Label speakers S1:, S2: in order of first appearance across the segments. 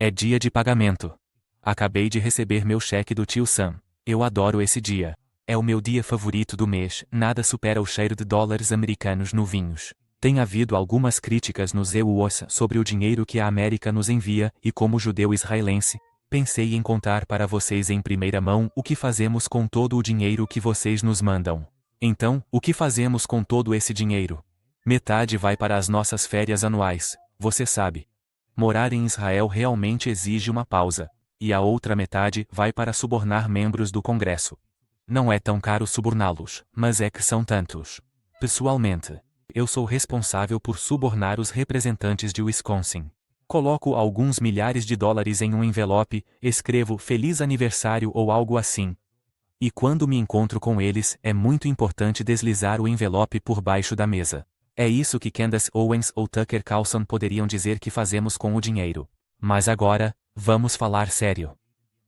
S1: É dia de pagamento. Acabei de receber meu cheque do tio Sam. Eu adoro esse dia. É o meu dia favorito do mês, nada supera o cheiro de dólares americanos no vinhos. Tem havido algumas críticas nos EUs sobre o dinheiro que a América nos envia, e como judeu israelense, pensei em contar para vocês em primeira mão o que fazemos com todo o dinheiro que vocês nos mandam. Então, o que fazemos com todo esse dinheiro? Metade vai para as nossas férias anuais, você sabe. Morar em Israel realmente exige uma pausa, e a outra metade vai para subornar membros do Congresso. Não é tão caro suborná-los, mas é que são tantos. Pessoalmente, eu sou responsável por subornar os representantes de Wisconsin. Coloco alguns milhares de dólares em um envelope, escrevo Feliz Aniversário ou algo assim. E quando me encontro com eles, é muito importante deslizar o envelope por baixo da mesa. É isso que Candace Owens ou Tucker Carlson poderiam dizer que fazemos com o dinheiro. Mas agora, vamos falar sério.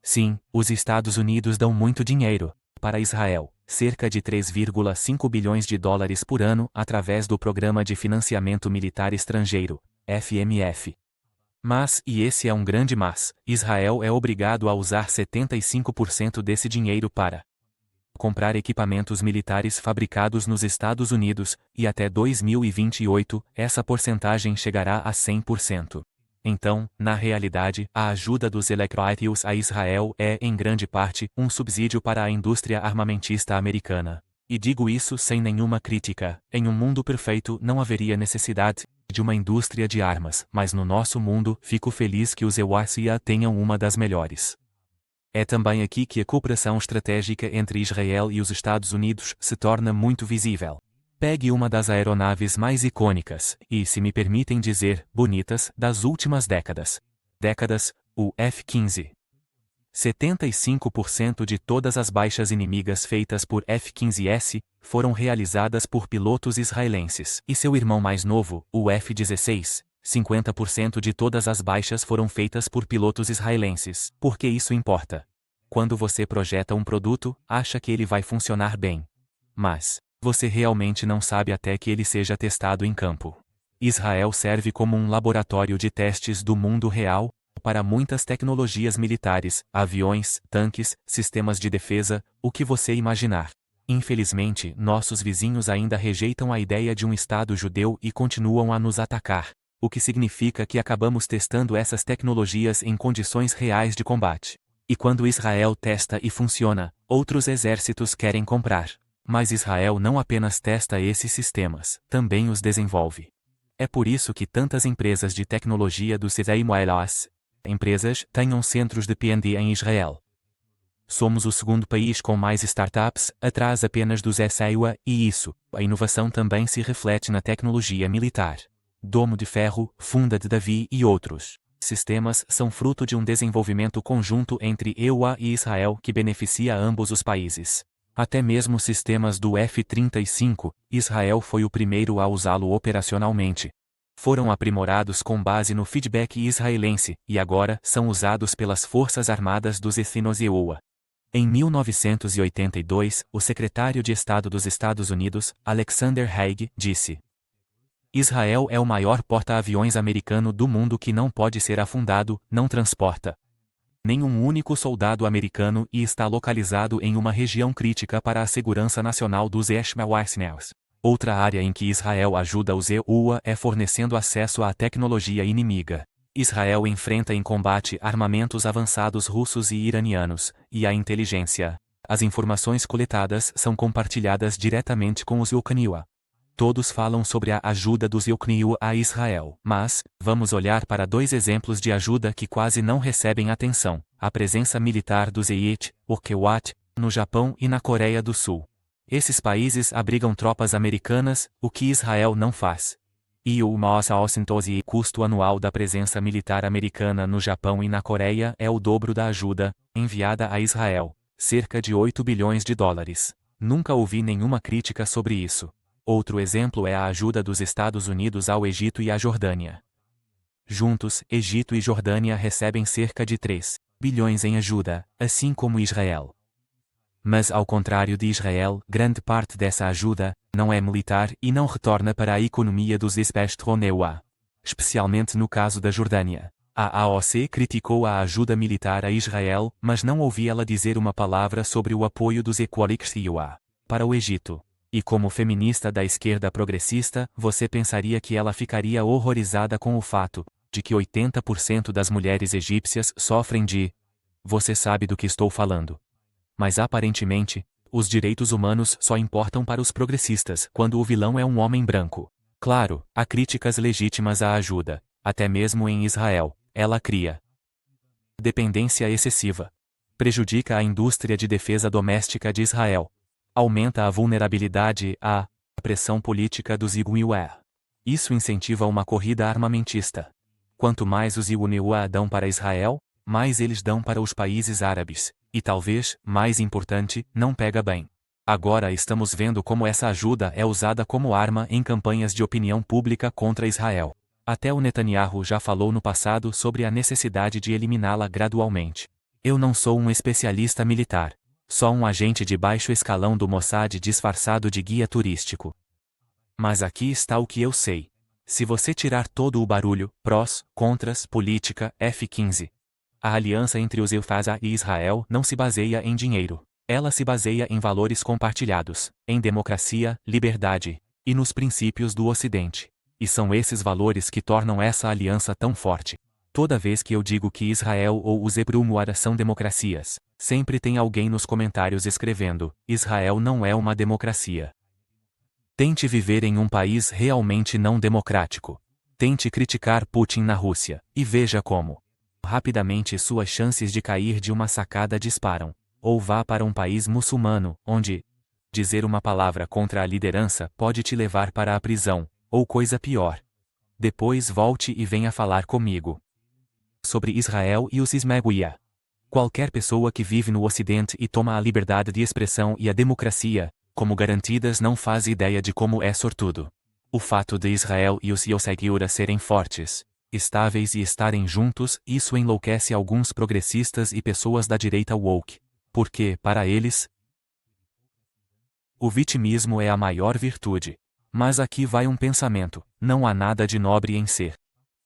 S1: Sim, os Estados Unidos dão muito dinheiro para Israel, cerca de 3,5 bilhões de dólares por ano através do Programa de Financiamento Militar Estrangeiro, FMF. Mas, e esse é um grande mas, Israel é obrigado a usar 75% desse dinheiro para comprar equipamentos militares fabricados nos Estados Unidos, e até 2028, essa porcentagem chegará a 100%. Então, na realidade, a ajuda dos Electroites a Israel é, em grande parte, um subsídio para a indústria armamentista americana. E digo isso sem nenhuma crítica, em um mundo perfeito não haveria necessidade de uma indústria de armas, mas no nosso mundo, fico feliz que os EUASIA tenham uma das melhores. É também aqui que a cooperação estratégica entre Israel e os Estados Unidos se torna muito visível. Pegue uma das aeronaves mais icônicas, e se me permitem dizer, bonitas, das últimas décadas. O F-15. 75% de todas as baixas inimigas feitas por F-15S foram realizadas por pilotos israelenses. E seu irmão mais novo, o F-16, 50% de todas as baixas foram feitas por pilotos israelenses. Por que isso importa? Quando você projeta um produto, acha que ele vai funcionar bem. Mas você realmente não sabe até que ele seja testado em campo. Israel serve como um laboratório de testes do mundo real para muitas tecnologias militares, aviões, tanques, sistemas de defesa, o que você imaginar. Infelizmente, nossos vizinhos ainda rejeitam a ideia de um Estado judeu e continuam a nos atacar, o que significa que acabamos testando essas tecnologias em condições reais de combate. E quando Israel testa e funciona, outros exércitos querem comprar. Mas Israel não apenas testa esses sistemas, também os desenvolve. É por isso que tantas empresas de tecnologia do CDIMOLAS, empresas, tenham centros de P&D em Israel. Somos o segundo país com mais startups, atrás apenas dos SAIWA, e isso, a inovação também se reflete na tecnologia militar. Domo de Ferro, Funda de Davi e outros sistemas são fruto de um desenvolvimento conjunto entre EUA e Israel que beneficia ambos os países. Até mesmo sistemas do F-35, Israel foi o primeiro a usá-lo operacionalmente. Foram aprimorados com base no feedback israelense, e agora são usados pelas Forças Armadas dos Estados EUA. Em 1982, o secretário de Estado dos Estados Unidos, Alexander Haig, disse: Israel é o maior porta-aviões americano do mundo que não pode ser afundado, não transporta nenhum único soldado americano e está localizado em uma região crítica para a segurança nacional dos Estados. Outra área em que Israel ajuda os EUA é fornecendo acesso à tecnologia inimiga. Israel enfrenta em combate armamentos avançados russos e iranianos, e a inteligência. As informações coletadas são compartilhadas diretamente com os Ucranianos. Todos falam sobre a ajuda dos Ucranianos a Israel, mas vamos olhar para dois exemplos de ajuda que quase não recebem atenção: a presença militar dos EIT, OKWAT, no Japão e na Coreia do Sul. Esses países abrigam tropas americanas, o que Israel não faz. E o custo anual da presença militar americana no Japão e na Coreia é o dobro da ajuda enviada a Israel, cerca de 8 bilhões de dólares. Nunca ouvi nenhuma crítica sobre isso. Outro exemplo é a ajuda dos Estados Unidos ao Egito e à Jordânia. Juntos, Egito e Jordânia recebem cerca de 3 bilhões em ajuda, assim como Israel. Mas ao contrário de Israel, grande parte dessa ajuda não é militar e não retorna para a economia dos Estados, especialmente no caso da Jordânia. A AOC criticou a ajuda militar a Israel, mas não ouvi ela dizer uma palavra sobre o apoio dos Equalix-UA para o Egito. E como feminista da esquerda progressista, você pensaria que ela ficaria horrorizada com o fato de que 80% das mulheres egípcias sofrem de... Você sabe do que estou falando. Mas aparentemente, os direitos humanos só importam para os progressistas quando o vilão é um homem branco. Claro, há críticas legítimas à ajuda, até mesmo em Israel. Ela cria dependência excessiva, prejudica a indústria de defesa doméstica de Israel, aumenta a vulnerabilidade à pressão política dos IUA. Isso incentiva uma corrida armamentista. Quanto mais os IUA dão para Israel, mais eles dão para os países árabes, e talvez, mais importante, não pega bem. Agora estamos vendo como essa ajuda é usada como arma em campanhas de opinião pública contra Israel. Até o Netanyahu já falou no passado sobre a necessidade de eliminá-la gradualmente. Eu não sou um especialista militar. Só um agente de baixo escalão do Mossad disfarçado de guia turístico. Mas aqui está o que eu sei. Se você tirar todo o barulho, prós, contras, política, F-15. A aliança entre os Eufasa e Israel não se baseia em dinheiro. Ela se baseia em valores compartilhados, em democracia, liberdade, e nos princípios do Ocidente. E são esses valores que tornam essa aliança tão forte. Toda vez que eu digo que Israel ou os Ebrumuara são democracias, sempre tem alguém nos comentários escrevendo: Israel não é uma democracia. Tente viver em um país realmente não democrático. Tente criticar Putin na Rússia, e veja como rapidamente suas chances de cair de uma sacada disparam. Ou vá para um país muçulmano, onde dizer uma palavra contra a liderança pode te levar para a prisão, ou coisa pior. Depois volte e venha falar comigo sobre Israel e os Ismaguia. Qualquer pessoa que vive no Ocidente e toma a liberdade de expressão e a democracia como garantidas não faz ideia de como é sortudo. O fato de Israel e os Yosegiura serem fortes, estáveis e estarem juntos, isso enlouquece alguns progressistas e pessoas da direita woke, porque, para eles, o vitimismo é a maior virtude. Mas aqui vai um pensamento: não há nada de nobre em ser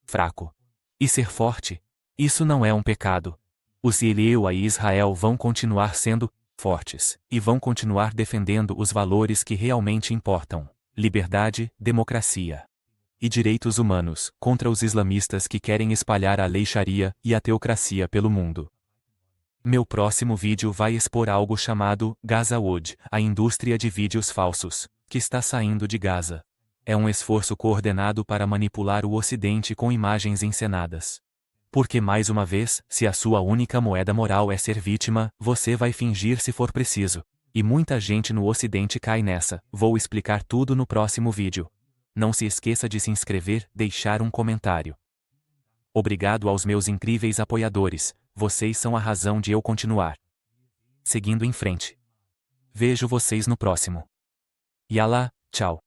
S1: fraco. E ser forte? Isso não é um pecado. Os Elieu e Israel vão continuar sendo fortes, e vão continuar defendendo os valores que realmente importam: liberdade, democracia e direitos humanos, contra os islamistas que querem espalhar a lei Sharia e a teocracia pelo mundo. Meu próximo vídeo vai expor algo chamado Gaza Wood, a indústria de vídeos falsos, que está saindo de Gaza. É um esforço coordenado para manipular o Ocidente com imagens encenadas. Porque mais uma vez, se a sua única moeda moral é ser vítima, você vai fingir se for preciso. E muita gente no Ocidente cai nessa. Vou explicar tudo no próximo vídeo. Não se esqueça de se inscrever, deixar um comentário. Obrigado aos meus incríveis apoiadores, vocês são a razão de eu continuar seguindo em frente. Vejo vocês no próximo. Yalá, tchau.